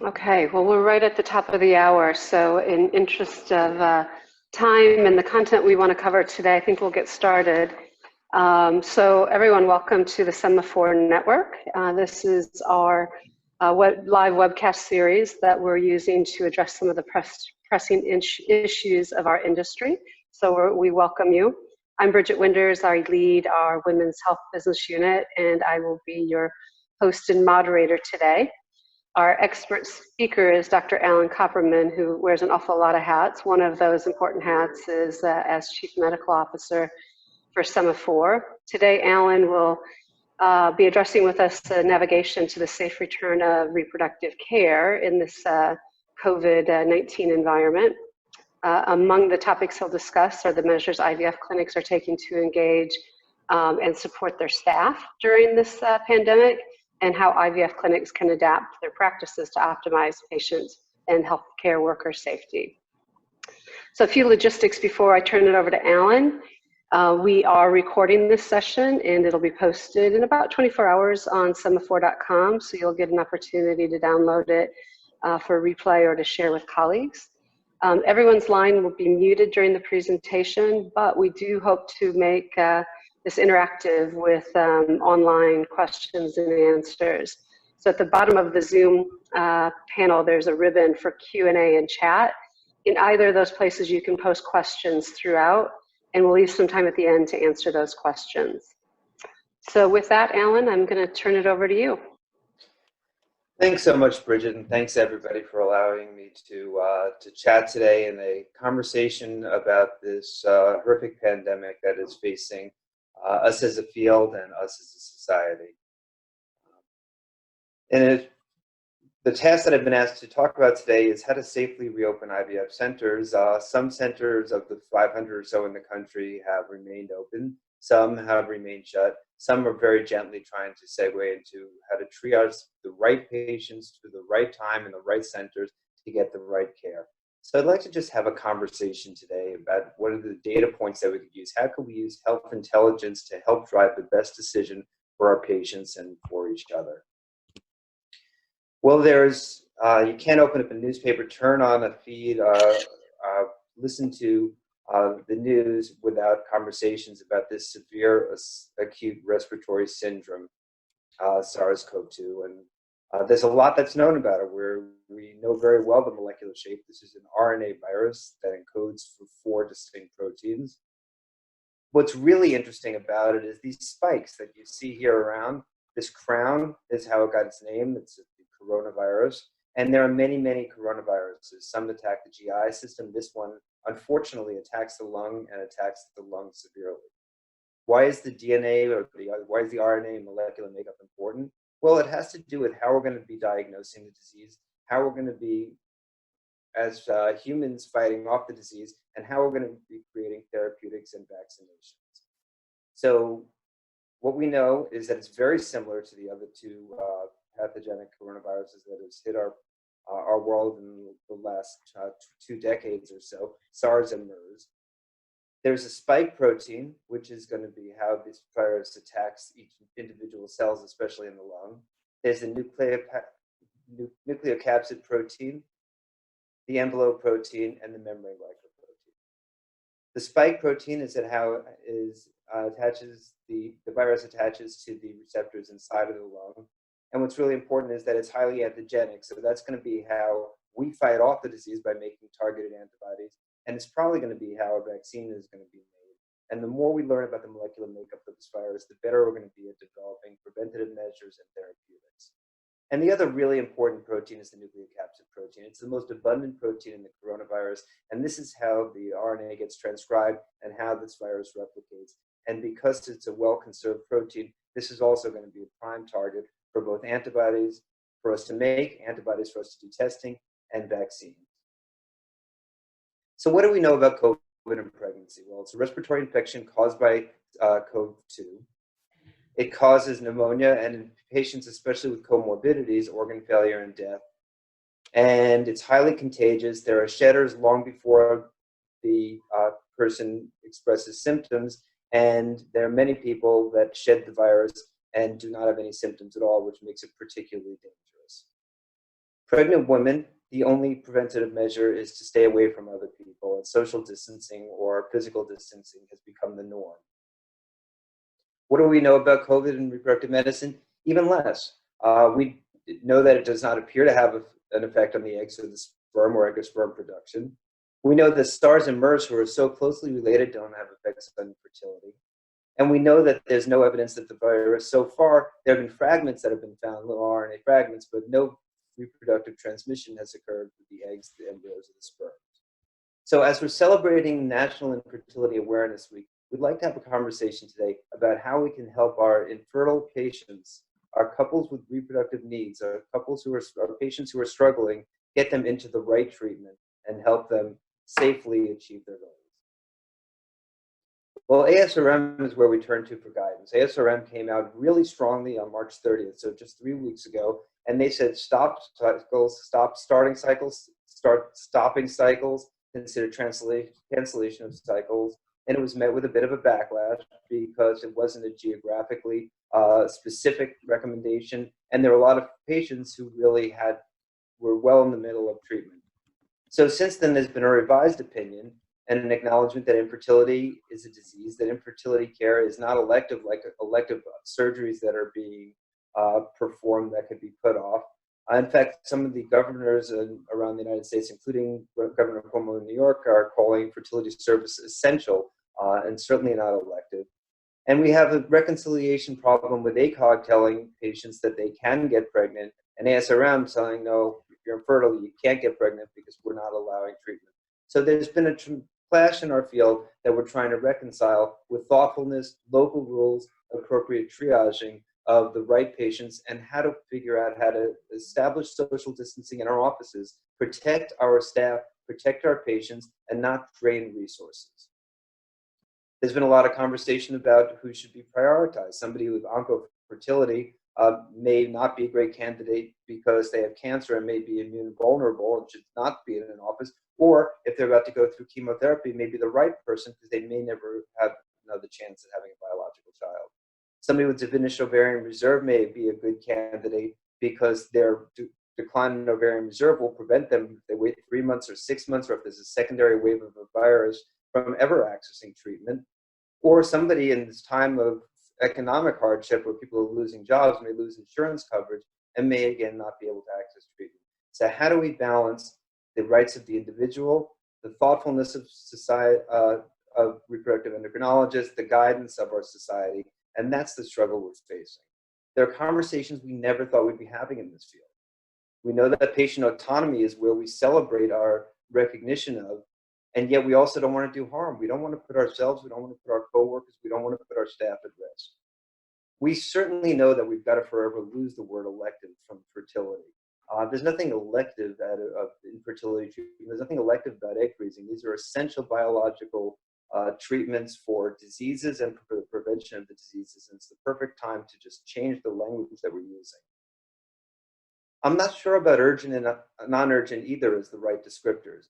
Okay, well, we're right at the top of the hour, so in interest of time and the content we want to cover today, I think we'll get started. So everyone, welcome to the Sema4 network. This is our live webcast series that we're using to address some of the pressing issues of our industry. So we welcome you. I'm Bridget Winders. I lead our Women's Health Business Unit, and I will be your host and moderator today. Our expert speaker is Dr. Alan Copperman, who wears an awful lot of hats. One of those important hats is as Chief Medical Officer for Sema4. Today, Alan will be addressing with us the navigation to the safe return of reproductive care in this COVID-19 environment. Among the topics he'll discuss are the measures IVF clinics are taking to engage and support their staff during this pandemic, and how IVF clinics can adapt their practices to optimize patients and healthcare worker safety. So a few logistics before I turn it over to Alan. We are recording this session and it'll be posted in about 24 hours on sema4.com, so you'll get an opportunity to download it for replay or to share with colleagues. Everyone's line will be muted during the presentation, but we do hope to make this interactive with online questions and answers. So at the bottom of the Zoom panel, there's a ribbon for Q&A and chat. In either of those places, you can post questions throughout, and we'll leave some time at the end to answer those questions. So with that, Alan, I'm going to turn it over to you. Thanks so much, Bridget, and thanks everybody for allowing me to chat today in a conversation about this horrific pandemic that is facing us as a field and us as a society. And the task that I've been asked to talk about today is how to safely reopen IVF centers. Some centers of the 500 or so in the country have remained open. Some have remained shut. Some are very gently trying to segue into how to triage the right patients to the right time in the right centers to get the right care. So I'd like to just have a conversation today about what are the data points that we could use. How could we use health intelligence to help drive the best decision for our patients and for each other? Well, there's, you can't open up a newspaper, turn on a feed, listen to the news without conversations about this severe acute respiratory syndrome, SARS-CoV-2. And there's a lot that's known about it, where we know very well the molecular shape. This is an RNA virus that encodes for 4 distinct proteins. What's really interesting about it is these spikes that you see here around. This crown is how it got its name. It's the coronavirus. And there are many, many coronaviruses. Some attack the GI system. This one, unfortunately, attacks the lung and attacks the lung severely. Why is the DNA or why is the RNA and molecular makeup important? Well, it has to do with how we're going to be diagnosing the disease, how we're going to be, as humans, fighting off the disease, and how we're going to be creating therapeutics and vaccinations. So what we know is that it's very similar to the other 2 pathogenic coronaviruses that has hit our world in the last 2 decades or so, SARS and MERS. There's a spike protein, which is going to be how this virus attacks each individual cells, especially in the lung. There's the nucleocapsid protein, the envelope protein, and the membrane glycoprotein. The spike protein is at how it is the virus attaches to the receptors inside of the lung. And what's really important is that it's highly antigenic. So that's going to be how we fight off the disease, by making targeted antibodies. And it's probably going to be how a vaccine is going to be made. And the more we learn about the molecular makeup of this virus, the better we're going to be at developing preventative measures and therapeutics. And the other really important protein is the nucleocapsid protein. It's the most abundant protein in the coronavirus. And this is how the RNA gets transcribed and how this virus replicates. And because it's a well-conserved protein, this is also going to be a prime target for both antibodies for us to make, antibodies for us to do testing, and vaccines. So what do we know about COVID and pregnancy? Well, it's a respiratory infection caused by COVID-2. It causes pneumonia, and in patients, especially with comorbidities, organ failure and death. And it's highly contagious. There are shedders long before the person expresses symptoms, and there are many people that shed the virus and do not have any symptoms at all, which makes it particularly dangerous. Pregnant women, the only preventative measure is to stay away from other people, and social distancing or physical distancing has become the norm. What do we know about COVID and reproductive medicine? Even less. We know that it does not appear to have an effect on the eggs or the sperm or egg or sperm production. We know that SARS and MERS, who are so closely related, don't have effects on fertility. And we know that there's no evidence that the virus, so far, there have been fragments that have been found, little RNA fragments, but no reproductive transmission has occurred with the eggs, the embryos, or the sperm. So as we're celebrating National Infertility Awareness Week, we'd like to have a conversation today about how we can help our infertile patients, our couples with reproductive needs, our patients who are struggling, get them into the right treatment and help them safely achieve their goals. Well, ASRM is where we turn to for guidance. ASRM came out really strongly on March 30th, so just 3 weeks ago, and they said stop cycles, stop starting cycles, start stopping cycles, consider cancellation of cycles, and it was met with a bit of a backlash because it wasn't a geographically specific recommendation, and there were a lot of patients who really were well in the middle of treatment. So since then, there's been a revised opinion and an acknowledgement that infertility is a disease, that infertility care is not elective like elective surgeries that are being performed that could be put off. In fact, some of the governors around the United States, including Governor Cuomo in New York, are calling fertility service essential and certainly not elective. And we have a reconciliation problem with ACOG telling patients that they can get pregnant, and ASRM telling, no, if you're infertile, you can't get pregnant because we're not allowing treatment. So there's been a clash in our field that we're trying to reconcile with thoughtfulness, local rules, appropriate triaging of the right patients, and how to figure out how to establish social distancing in our offices, protect our staff, protect our patients, and not drain resources. There's been a lot of conversation about who should be prioritized. Somebody with oncofertility may not be a great candidate because they have cancer and may be immune vulnerable and should not be in an office. Or if they're about to go through chemotherapy, may be the right person because they may never have another chance at having a biological child. Somebody with diminished ovarian reserve may be a good candidate because their decline in ovarian reserve will prevent them, if they wait 3 months or 6 months, or if there's a secondary wave of a virus, from ever accessing treatment. Or somebody in this time of economic hardship where people are losing jobs may lose insurance coverage and may again not be able to access treatment. So how do we balance the rights of the individual, the thoughtfulness of society, of reproductive endocrinologists, the guidance of our society? And that's the struggle we're facing. There are conversations we never thought we'd be having in this field. We know that patient autonomy is where we celebrate our recognition of, and yet we also don't want to do harm. We don't want to put ourselves, we don't want to put our coworkers, we don't want to put our staff at risk. We certainly know that we've got to forever lose the word elective from fertility. There's nothing elective of infertility treatment. There's nothing elective about egg freezing. These are essential biological treatments for diseases and for the prevention of the diseases. And it's the perfect time to just change the language that we're using. I'm not sure about urgent and non-urgent either as the right descriptors.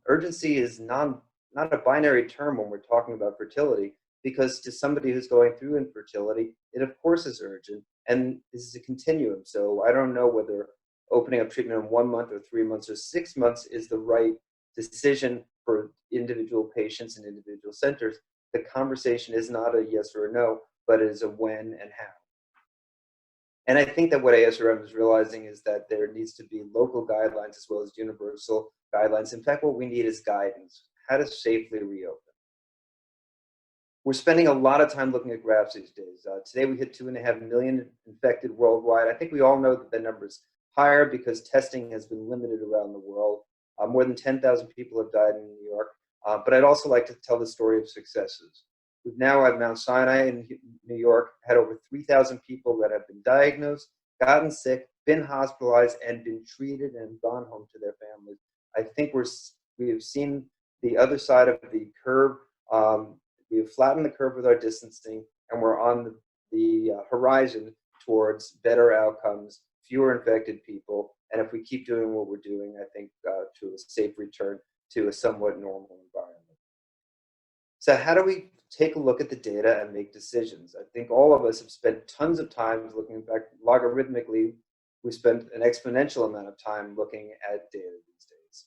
Urgency is not a binary term when we're talking about fertility, because to somebody who's going through infertility, it of course is urgent, and this is a continuum. So I don't know whether opening up treatment in 1 month or 3 months or 6 months is the right decision for individual patients and individual centers. The conversation is not a yes or a no, but it is a when and how. And I think that what ASRM is realizing is that there needs to be local guidelines as well as universal guidelines. In fact, what we need is guidance, how to safely reopen. We're spending a lot of time looking at graphs these days. Today we hit 2.5 million infected worldwide. I think we all know that the number is higher because testing has been limited around the world. More than 10,000 people have died in New York. But I'd also like to tell the story of successes. We've now at Mount Sinai in New York had over 3,000 people that have been diagnosed, gotten sick, been hospitalized, and been treated and gone home to their families. I think we have seen the other side of the curve. We have flattened the curve with our distancing, and we're on the horizon towards better outcomes, fewer infected people, and if we keep doing what we're doing, I think to a safe return to a somewhat normal environment. So how do we take a look at the data and make decisions? I think all of us have spent tons of time looking back logarithmically We spend an exponential amount of time looking at data these days.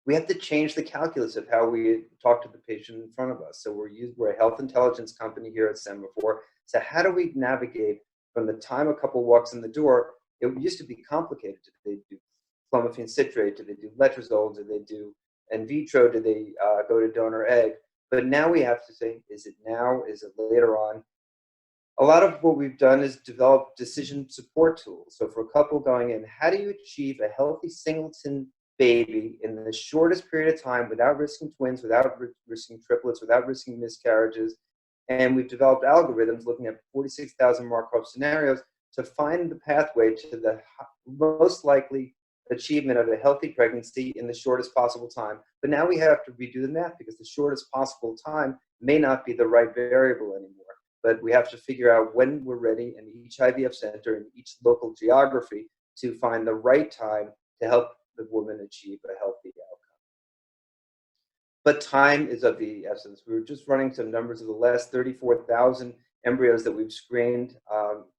We have to change the calculus of how we talk to the patient in front of us. So we're a health intelligence company here at Sema4. So how do we navigate from the time a couple walks in the door? It used to be complicated. Did they do clomiphene citrate? Did they do letrozole? Did they do in vitro? Did they go to donor egg? But now we have to say, is it now? Is it later on? A lot of what we've done is develop decision support tools. So for a couple going in, how do you achieve a healthy singleton baby in the shortest period of time without risking twins, without risking triplets, without risking miscarriages? And we've developed algorithms looking at 46,000 Markov scenarios to find the pathway to the most likely achievement of a healthy pregnancy in the shortest possible time. But now we have to redo the math because the shortest possible time may not be the right variable anymore. But we have to figure out when we're ready in each IVF center, in each local geography, to find the right time to help the woman achieve a healthy outcome. But time is of the essence. We were just running some numbers of the last 34,000 embryos that we've screened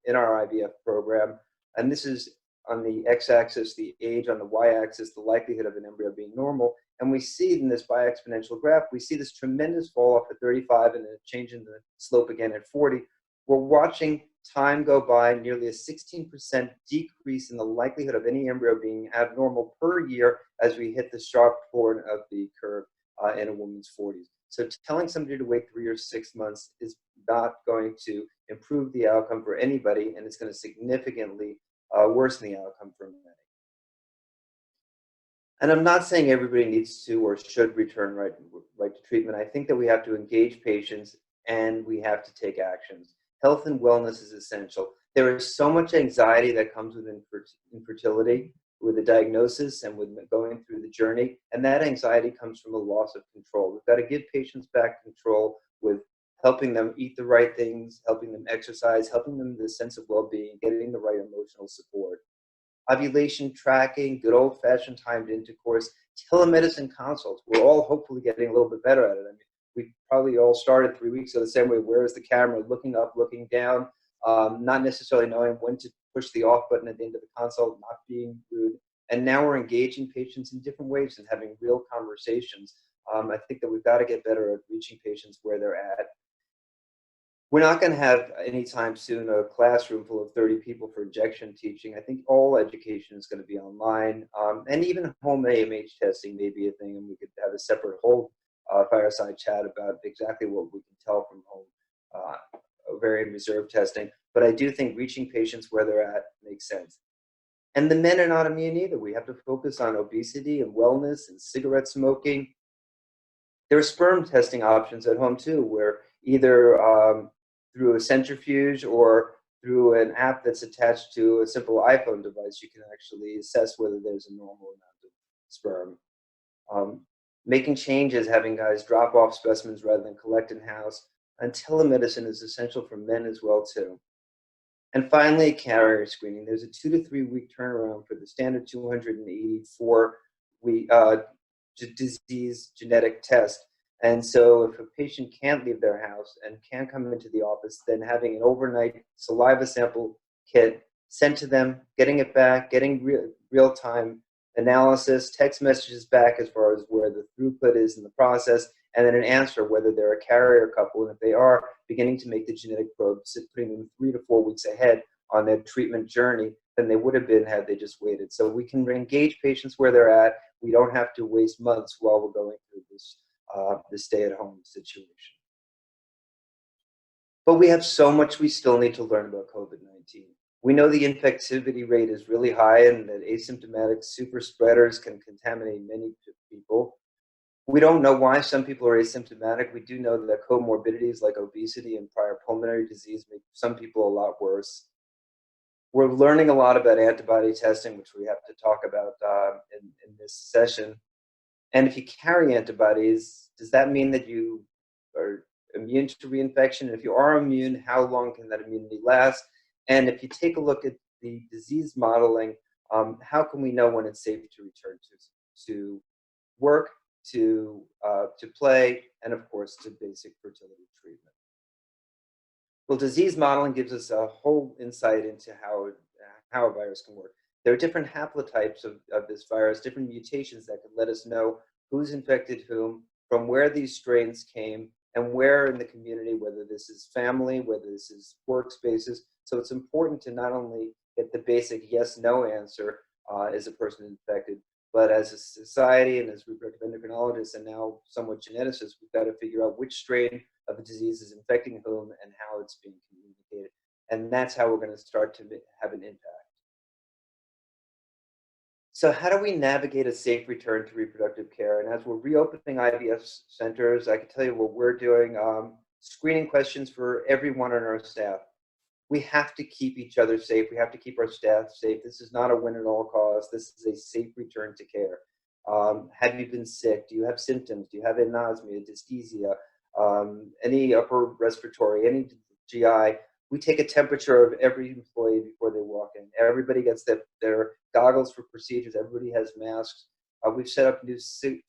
in our IVF program. And this is on the x-axis, the age, on the y-axis, the likelihood of an embryo being normal. And we see in this bi-exponential graph, we see this tremendous fall off at 35 and a change in the slope again at 40. We're watching time go by, nearly a 16% decrease in the likelihood of any embryo being abnormal per year as we hit the sharp point of the curve in a woman's 40s. So telling somebody to wait 3 or 6 months is not going to improve the outcome for anybody, and it's going to significantly worsen the outcome for many. And I'm not saying everybody needs to or should return right to treatment. I think that we have to engage patients and we have to take actions. Health and wellness is essential. There is so much anxiety that comes with infertility, with the diagnosis and with going through the journey, and that anxiety comes from a loss of control. We've got to give patients back control with helping them eat the right things, helping them exercise, helping them the sense of well-being, getting the right emotional support. Ovulation tracking, good old-fashioned timed intercourse, telemedicine consults. We're all hopefully getting a little bit better at it. I mean, we probably all started 3 weeks ago the same way. Where is the camera? Looking up, looking down, not necessarily knowing when to push the off button at the end of the consult, not being rude. And now we're engaging patients in different ways and having real conversations. I think that we've got to get better at reaching patients where they're at. We're not going to have anytime soon a classroom full of 30 people for injection teaching. I think all education is going to be online, and even home AMH testing may be a thing, and we could have a separate whole fireside chat about exactly what we can tell from home ovarian reserve testing. But I do think reaching patients where they're at makes sense. And the men are not immune either. We have to focus on obesity and wellness and cigarette smoking. There are sperm testing options at home too, where either through a centrifuge or through an app that's attached to a simple iPhone device, you can actually assess whether there's a normal amount of sperm. Making changes, having guys drop off specimens rather than collect in-house, and telemedicine is essential for men as well too. And finally, carrier screening. There's a 2 to 3 week turnaround for the standard 284 disease genetic test. And so if a patient can't leave their house and can't come into the office, then having an overnight saliva sample kit sent to them, getting it back, getting real-time analysis, text messages back as far as where the throughput is in the process, and then an answer whether they're a carrier couple, and if they are, beginning to make the genetic probe, putting them 3 to 4 weeks ahead on their treatment journey than they would have been had they just waited. So we can engage patients where they're at. We don't have to waste months while we're going through this stay-at-home situation. But we have so much we still need to learn about COVID-19. We know the infectivity rate is really high and that asymptomatic super spreaders can contaminate many people. We don't know why some people are asymptomatic. We do know that comorbidities like obesity and prior pulmonary disease make some people a lot worse. We're learning a lot about antibody testing, which we have to talk about in this session. And if you carry antibodies, does that mean that you are immune to reinfection? And if you are immune, how long can that immunity last? And if you take a look at the disease modeling, how can we know when it's safe to return to work, to play, and of course to basic fertility treatment? Well, disease modeling gives us a whole insight into how how a virus can work. There are different haplotypes of this virus, different mutations that can let us know who's infected whom, from where these strains came, and where in the community, whether this is family, whether this is workspaces. So it's important to not only get the basic yes/no answer, is a person infected, but as a society and as reproductive endocrinologists and now somewhat geneticists, we've got to figure out which strain of a disease is infecting whom and how it's being communicated. And that's how we're going to start to have an impact. So how do we navigate a safe return to reproductive care? And as we're reopening IVF centers, I can tell you what we're doing, screening questions for everyone on our staff. We have to keep each other safe. We have to keep our staff safe. This is not a win at all costs. This is a safe return to care. Have you been sick? Do you have symptoms? Do you have anosmia, dyschezia, any upper respiratory, any GI? We take a temperature of every employee before they walk in. Everybody gets their goggles for procedures. Everybody has masks. We've set up new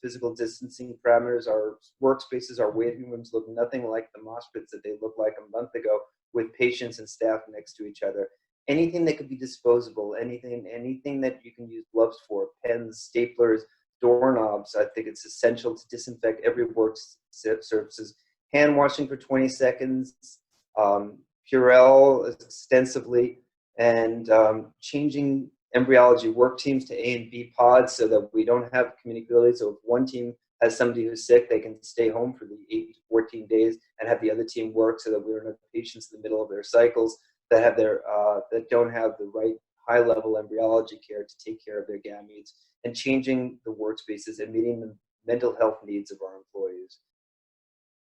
physical distancing parameters. Our workspaces, our waiting rooms look nothing like the mosh pits that they looked like a month ago, with patients and staff next to each other. Anything that could be disposable, anything that you can use gloves for, pens, staplers, doorknobs. I think it's essential to disinfect every work surfaces. Hand washing for 20 seconds, Purell extensively, and changing embryology work teams to A and B pods so that we don't have communicability. So if one team has somebody who's sick, they can stay home for the 8 to 14 days and have the other team work, so that we don't have patients in the middle of their cycles that have that don't have the right high-level embryology care to take care of their gametes, and changing the workspaces and meeting the mental health needs of our employees.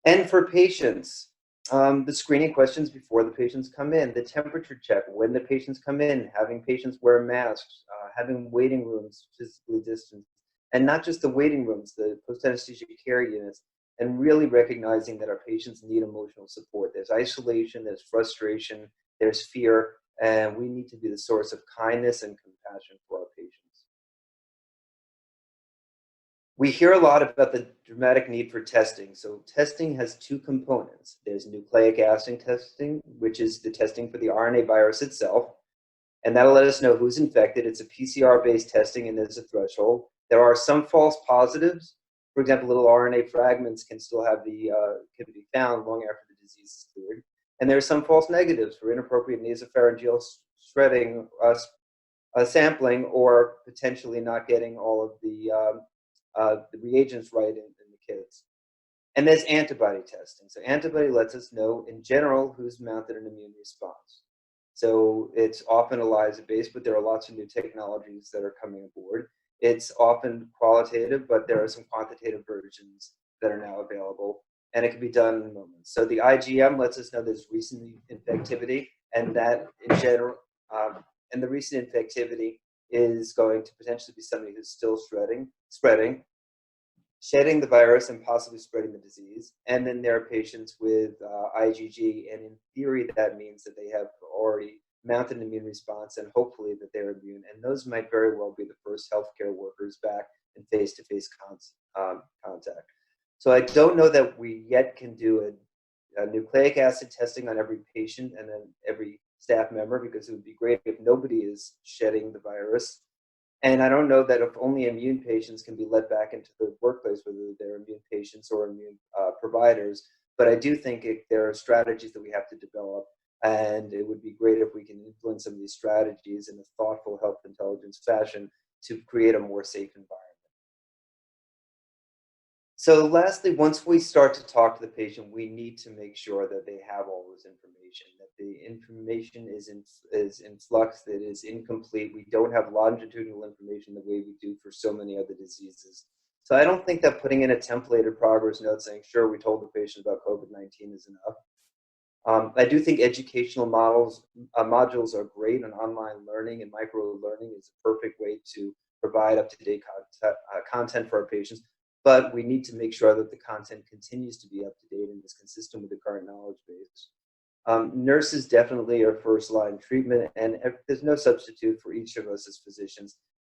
And for patients, the screening questions before the patients come in, the temperature check when the patients come in, having patients wear masks, having waiting rooms physically distanced, and not just the waiting rooms, the post-anesthesia care units, and really recognizing that our patients need emotional support. There's isolation, there's frustration, there's fear, and we need to be the source of kindness and compassion for our patients. We hear a lot about the dramatic need for testing. So testing has two components. There's nucleic acid testing, which is the testing for the RNA virus itself, and that'll let us know who's infected. It's a PCR-based testing, and there's a threshold. There are some false positives. For example, little RNA fragments can still have can be found long after the disease is cleared. And there are some false negatives for inappropriate nasopharyngeal shredding, sampling, or potentially not getting all of the reagents right in the kids. And there's antibody testing. So antibody lets us know, in general, who's mounted an immune response. So it's often ELISA-based, but there are lots of new technologies that are coming aboard. It's often qualitative, but there are some quantitative versions that are now available, and it can be done in moments. So the IgM lets us know there's recent infectivity, and that in general, and the recent infectivity is going to potentially be somebody who's still spreading, shedding the virus and possibly spreading the disease. And then there are patients with IgG, and in theory, that means that they have already mounted an immune response, and hopefully that they're immune. And those might very well be the first healthcare workers back in face-to-face contact. So I don't know that we yet can do a nucleic acid testing on every patient and then every staff member, because it would be great if nobody is shedding the virus. And I don't know that if only immune patients can be let back into the workplace, whether they're immune patients or immune providers. But I do think there are strategies that we have to develop, and it would be great if we can influence some of these strategies in a thoughtful health intelligence fashion to create a more safe environment. So lastly, once we start to talk to the patient, we need to make sure that they have all this information, that the information is in flux, that it is incomplete. We don't have longitudinal information the way we do for so many other diseases. So I don't think that putting in a templated progress note saying, sure, we told the patient about COVID-19 is enough. I do think educational modules are great, and online learning and micro-learning is a perfect way to provide up-to-date content for our patients. But we need to make sure that the content continues to be up to date and is consistent with the current knowledge base. Nurses definitely are first-line treatment, and there's no substitute for each of us as physicians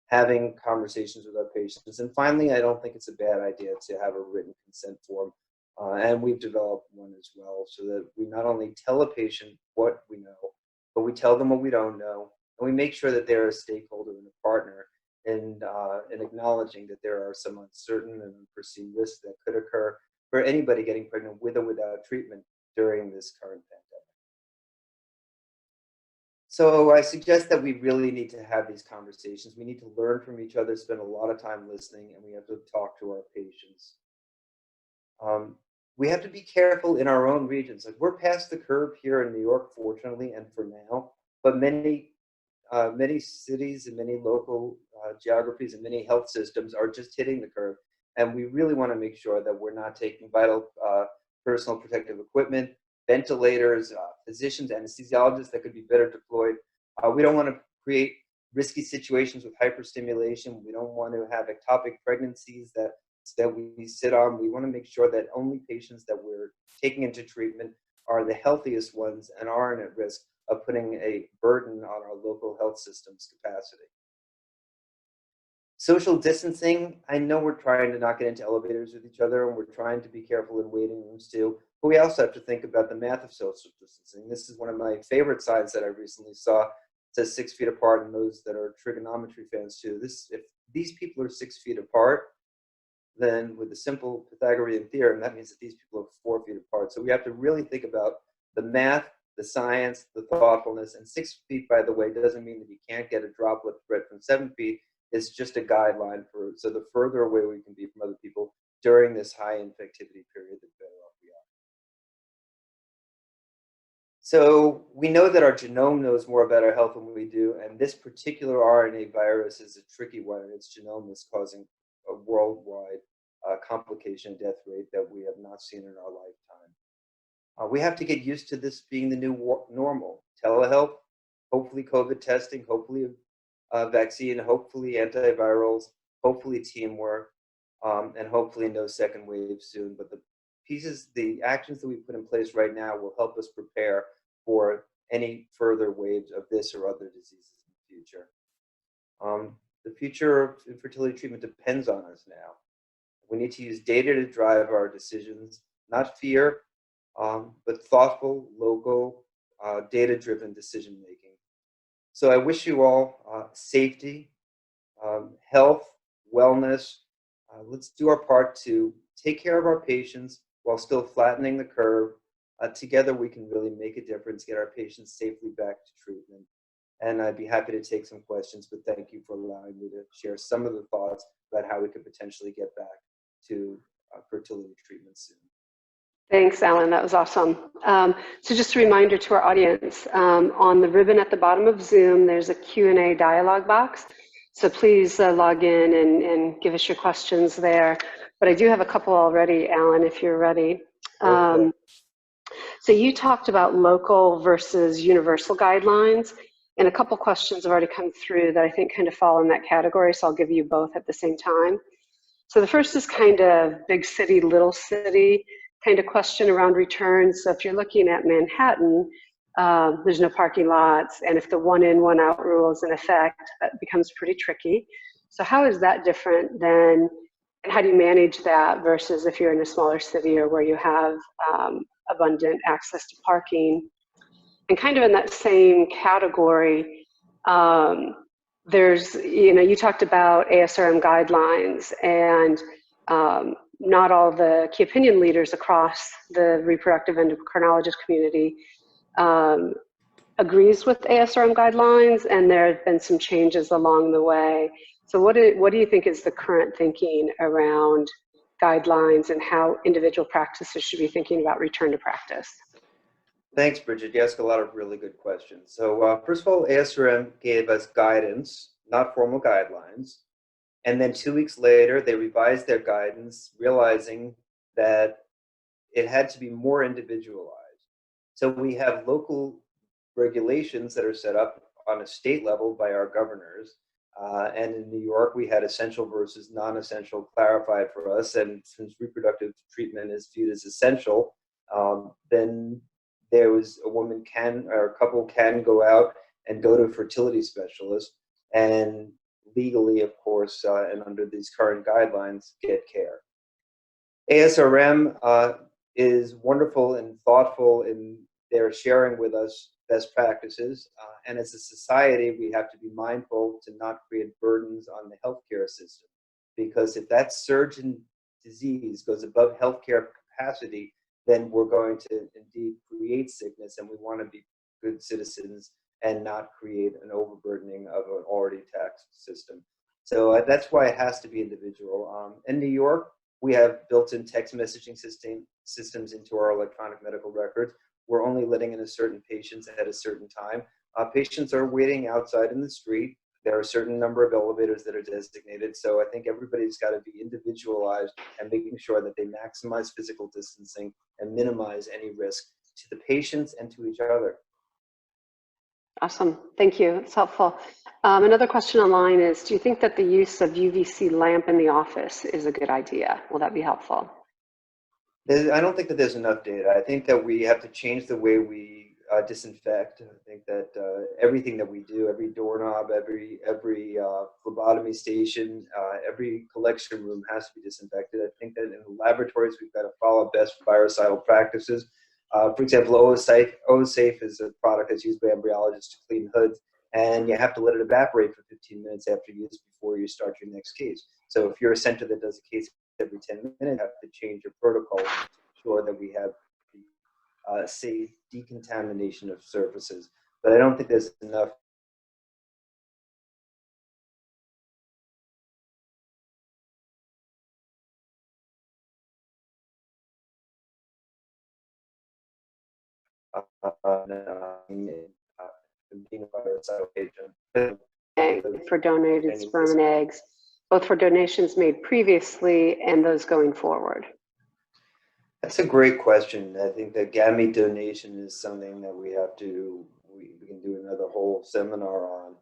having conversations with our patients. And finally, I don't think it's a bad idea to have a written consent form, and we've developed one as well, so that we not only tell a patient what we know, but we tell them what we don't know, and we make sure that they're a stakeholder and a partner in acknowledging that there are some uncertain and unforeseen risks that could occur for anybody getting pregnant with or without treatment during this current pandemic. So I suggest that we really need to have these conversations. We need to learn from each other, spend a lot of time listening, and we have to talk to our patients. We have to be careful in our own regions. Like, we're past the curve here in New York, fortunately, and for now, but many cities and many local geographies and many health systems are just hitting the curve. And we really want to make sure that we're not taking vital personal protective equipment, ventilators, physicians, anesthesiologists that could be better deployed. We don't want to create risky situations with hyperstimulation. We don't want to have ectopic pregnancies that we sit on. We want to make sure that only patients that we're taking into treatment are the healthiest ones and aren't at risk of putting a burden on our local health system's capacity. Social distancing, I know we're trying to not get into elevators with each other, and we're trying to be careful in waiting rooms too, but we also have to think about the math of social distancing. This is one of my favorite signs that I recently saw. It says 6 feet apart, and those that are trigonometry fans too. If these people are 6 feet apart, then with the simple Pythagorean theorem, that means that these people are 4 feet apart. So we have to really think about the math, the science, the thoughtfulness. And 6 feet, by the way, doesn't mean that you can't get a droplet spread from 7 feet. It's just a guideline so the further away we can be from other people during this high infectivity period, the better off we are. So we know that our genome knows more about our health than we do, and this particular RNA virus is a tricky one, and its genome is causing a worldwide complication death rate that we have not seen in our lifetime. We have to get used to this being the new normal. Telehealth, hopefully COVID testing, hopefully a vaccine, hopefully antivirals, hopefully teamwork, and hopefully no second wave soon. But the actions that we put in place right now will help us prepare for any further waves of this or other diseases in the future. The future of infertility treatment depends on us now. We need to use data to drive our decisions, not fear, but thoughtful, local, data-driven decision-making. So I wish you all safety, health, wellness. Let's do our part to take care of our patients while still flattening the curve. Together we can really make a difference, get our patients safely back to treatment. And I'd be happy to take some questions, but thank you for allowing me to share some of the thoughts about how we could potentially get back to fertility treatment soon. Thanks, Alan. That was awesome. So just a reminder to our audience, on the ribbon at the bottom of Zoom, there's a Q&A dialogue box. So please log in and give us your questions there. But I do have a couple already, Alan, if you're ready. So you talked about local versus universal guidelines, and a couple questions have already come through that I think kind of fall in that category, so I'll give you both at the same time. So the first is kind of big city, little city kind of question around returns. So if you're looking at Manhattan, there's no parking lots, and if the one in, one out rule is in effect, that becomes pretty tricky. So how is that different than, and how do you manage that versus if you're in a smaller city or where you have abundant access to parking? And kind of in that same category, there's, you talked about ASRM guidelines, and not all the key opinion leaders across the reproductive endocrinologist community agrees with ASRM guidelines, and there have been some changes along the way. So what do you think is the current thinking around guidelines and how individual practices should be thinking about return to practice? Thanks, Bridget. You ask a lot of really good questions. So first of all, ASRM gave us guidance, not formal guidelines. And then 2 weeks later, they revised their guidance, realizing that it had to be more individualized. So we have local regulations that are set up on a state level by our governors. And in New York, we had essential versus non-essential clarified for us. And since reproductive treatment is viewed as essential, then there was a couple can go out and go to a fertility specialist and legally, of course, and under these current guidelines, get care. ASRM is wonderful and thoughtful in their sharing with us best practices. And as a society, we have to be mindful to not create burdens on the healthcare system. Because if that surge in disease goes above healthcare capacity, then we're going to indeed create sickness, and we want to be good citizens and not create an overburdening of an already taxed system. So that's why it has to be individual. In New York, we have built-in text messaging systems into our electronic medical records. We're only letting in a certain patients at a certain time. Patients are waiting outside in the street. There are a certain number of elevators that are designated. So I think everybody's got to be individualized and making sure that they maximize physical distancing and minimize any risk to the patients and to each other. Awesome, thank you, it's helpful. Another question online is, do you think that the use of UVC lamp in the office is a good idea? Will that be helpful? I don't think that there's enough data. I think that we have to change the way we disinfect. I think that everything that we do, every doorknob, every phlebotomy station, every collection room has to be disinfected. I think that in the laboratories, we've got to follow best virucidal practices. For example, OSafe is a product that's used by embryologists to clean hoods, and you have to let it evaporate for 15 minutes after use before you start your next case. So if you're a center that does a case every 10 minutes, you have to change your protocol to ensure that we have safe decontamination of surfaces. But I don't think there's enough for donated sperm and eggs, both for donations made previously and those going forward? That's a great question. I think that gamete donation is something that we can do another whole seminar on.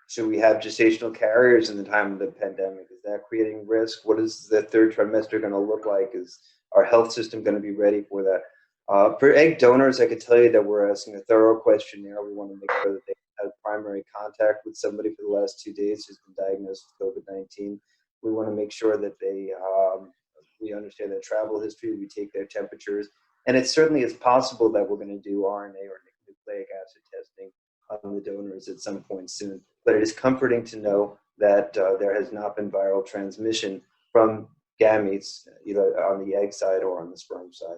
Should we have gestational carriers in the time of the pandemic? Is that creating risk? What is the third trimester going to look like? Is our health system going to be ready for that? For egg donors, I could tell you that we're asking a thorough questionnaire. We want to make sure that they have primary contact with somebody for the last 2 days who's been diagnosed with COVID-19. We want to make sure that we understand their travel history, we take their temperatures, and it certainly is possible that we're going to do RNA or nucleic acid testing on the donors at some point soon. But it is comforting to know that there has not been viral transmission from gametes, either on the egg side or on the sperm side.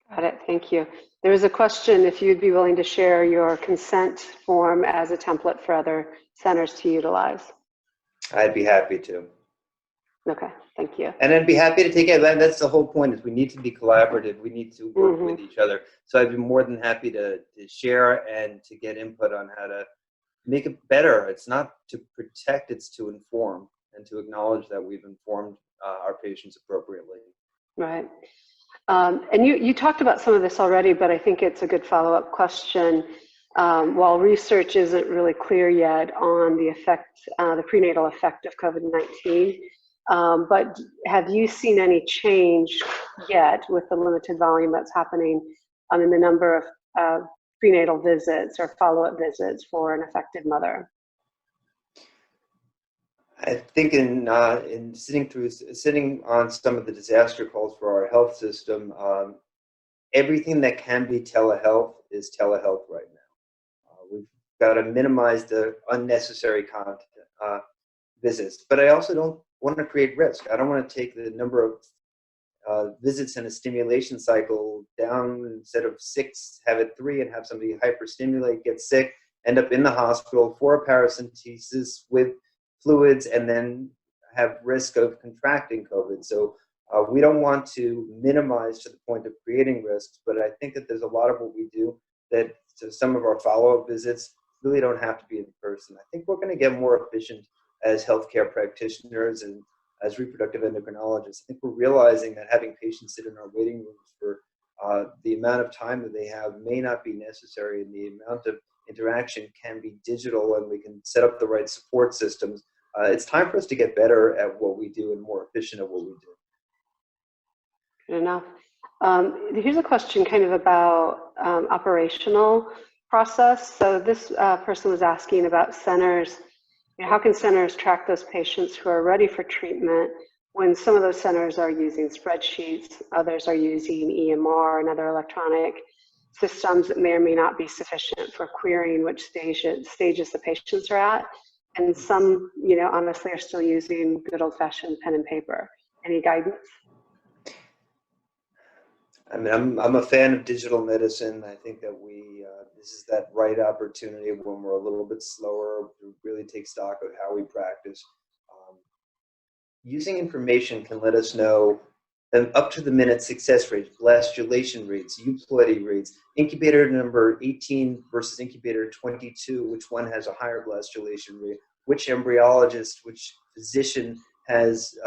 Got it, thank you. There was a question if you'd be willing to share your consent form as a template for other centers to utilize. I'd be happy to. Okay, thank you. And I'd be happy to take it. That's the whole point, is we need to be collaborative. We need to work with each other. So I'd be more than happy to share and to get input on how to make it better. It's not to protect, it's to inform and to acknowledge that we've informed our patients appropriately. Right. And you talked about some of this already, but I think it's a good follow-up question. While research isn't really clear yet on the effect, the prenatal effect of COVID-19, but have you seen any change yet with the limited volume that's happening in the number of prenatal visits or follow-up visits for an affected mother? I think in sitting on some of the disaster calls for our health system, everything that can be telehealth is telehealth right now. We've got to minimize the unnecessary visits, but I also don't want to create risk. I don't want to take the number of visits in a stimulation cycle down. Instead of 6, have it 3, and have somebody hyperstimulate, get sick, end up in the hospital for a paracentesis with fluids, and then have risk of contracting COVID. So we don't want to minimize to the point of creating risks, but I think that there's a lot of what we do that some of our follow-up visits really don't have to be in person. I think we're going to get more efficient as healthcare practitioners and as reproductive endocrinologists. I think we're realizing that having patients sit in our waiting rooms for the amount of time that they have may not be necessary, and the amount of interaction can be digital, and we can set up the right support systems. It's time for us to get better at what we do and more efficient at what we do. Good enough. Here's a question kind of about operational process. So this person was asking about centers. How can centers track those patients who are ready for treatment when some of those centers are using spreadsheets, others are using EMR and other electronic systems that may or may not be sufficient for querying which stages the patients are at. And some, honestly are still using good old-fashioned pen and paper. Any guidance? I mean, I'm a fan of digital medicine. I think that this is that right opportunity when we're a little bit slower to really take stock of how we practice. Using information can let us know up to the minute success rates, blastulation rates, euploidy rates, incubator number 18 versus incubator 22, which one has a higher blastulation rate, which embryologist, which physician is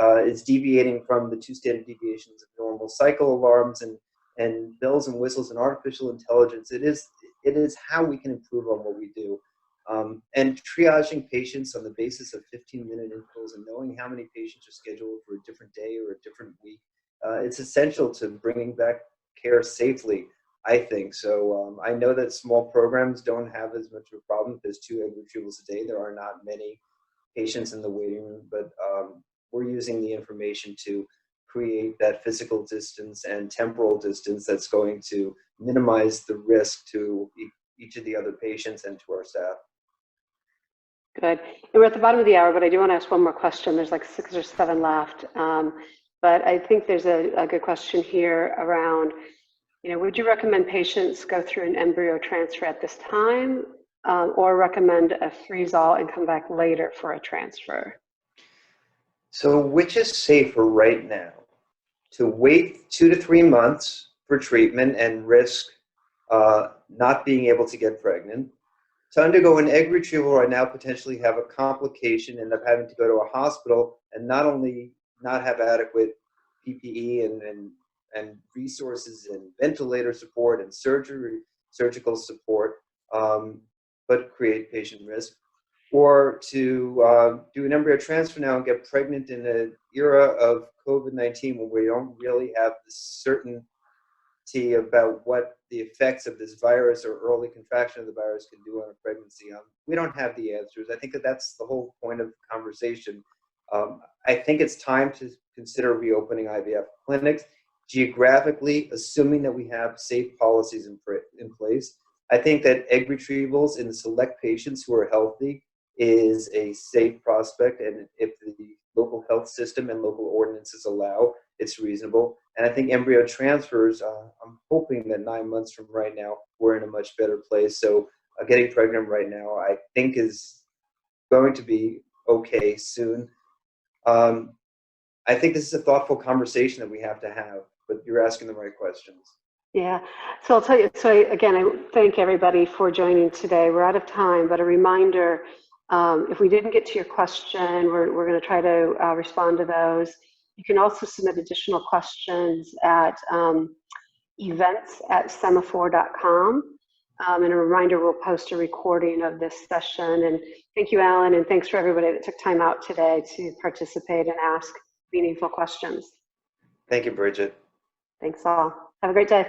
deviating from the 2 standard deviations of normal cycle alarms and bells and whistles and artificial intelligence. It is how we can improve on what we do. And triaging patients on the basis of 15-minute intervals and knowing how many patients are scheduled for a different day or a different week, it's essential to bringing back care safely, I think. So I know that small programs don't have as much of a problem. If there's 2 egg retrievals a day, there are not many patients in the waiting room, but we're using the information to create that physical distance and temporal distance that's going to minimize the risk to each of the other patients and to our staff. Good. And we're at the bottom of the hour, but I do want to ask one more question. There's like 6 or 7 left. But I think there's a good question here around, would you recommend patients go through an embryo transfer at this time or recommend a freeze-all and come back later for a transfer? So which is safer right now? To wait 2 to 3 months for treatment and risk not being able to get pregnant, to undergo an egg retrieval right now, potentially have a complication, end up having to go to a hospital and not only not have adequate PPE and resources and ventilator support and surgical support, but create patient risk, or to do an embryo transfer now and get pregnant in an era of COVID-19 when we don't really have the certainty about what the effects of this virus or early contraction of the virus can do on a pregnancy. We don't have the answers. I think that's the whole point of the conversation. I think it's time to consider reopening IVF clinics, geographically, assuming that we have safe policies in place. I think that egg retrievals in select patients who are healthy is a safe prospect, and if the local health system and local ordinances allow, it's reasonable. And I think embryo transfers, I'm hoping that 9 months from right now, we're in a much better place. So getting pregnant right now, I think is going to be okay soon. I think this is a thoughtful conversation that we have to have, but you're asking the right questions. Yeah, so I'll tell you, so again, I thank everybody for joining today. We're out of time, but a reminder, if we didn't get to your question, we're going to try to respond to those. You can also submit additional questions at events@sema4.com. And a reminder, we'll post a recording of this session. And thank you, Alan, and thanks for everybody that took time out today to participate and ask meaningful questions. Thank you, Bridget. Thanks all. Have a great day.